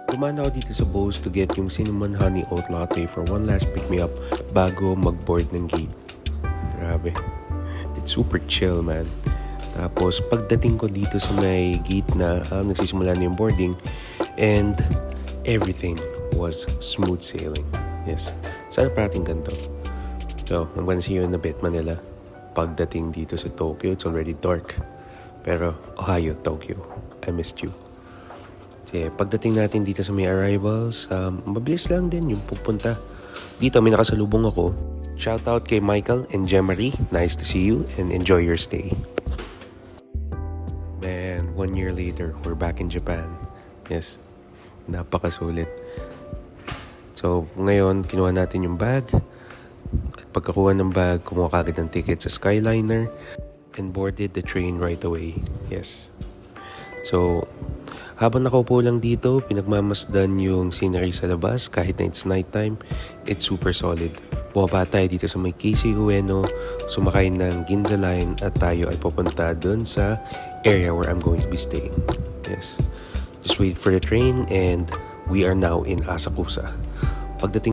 Dumaan ako dito sa Bose to get yung cinnamon honey oat latte for one last pick-me-up bago mag-board ng gate. Grabe. It's super chill, man. Tapos, pagdating ko dito sa may gate na nagsisimula na yung boarding and everything was smooth sailing. Yes. Sana parating ganito. So, I'm gonna see you in a bit, Manila. Pagdating dito sa Tokyo, it's already dark. Pero, Ohio, Tokyo, I missed you. Kasi pagdating natin dito sa may arrivals, mabilis lang din yung pupunta. Dito may nakasalubong ako. Shoutout kay Michael and Jemarie. Nice to see you and enjoy your stay. Man, 1 year later, we're back in Japan. Yes, napakasulit. So, ngayon, kinuha natin yung bag. At pagkakuha ng bag, kumuha kagad ng ticket sa Skyliner and boarded the train right away. Yes. So, habang nakaupo lang dito, pinagmamasdan yung scenery sa labas kahit na it's nighttime, it's super solid. Bumaba tayo dito sa may Keisei Ueno, sumakay ng Ginza Line at tayo ay papunta dun sa area where I'm going to be staying. Yes. Just wait for the train and we are now in Asakusa. Pagdating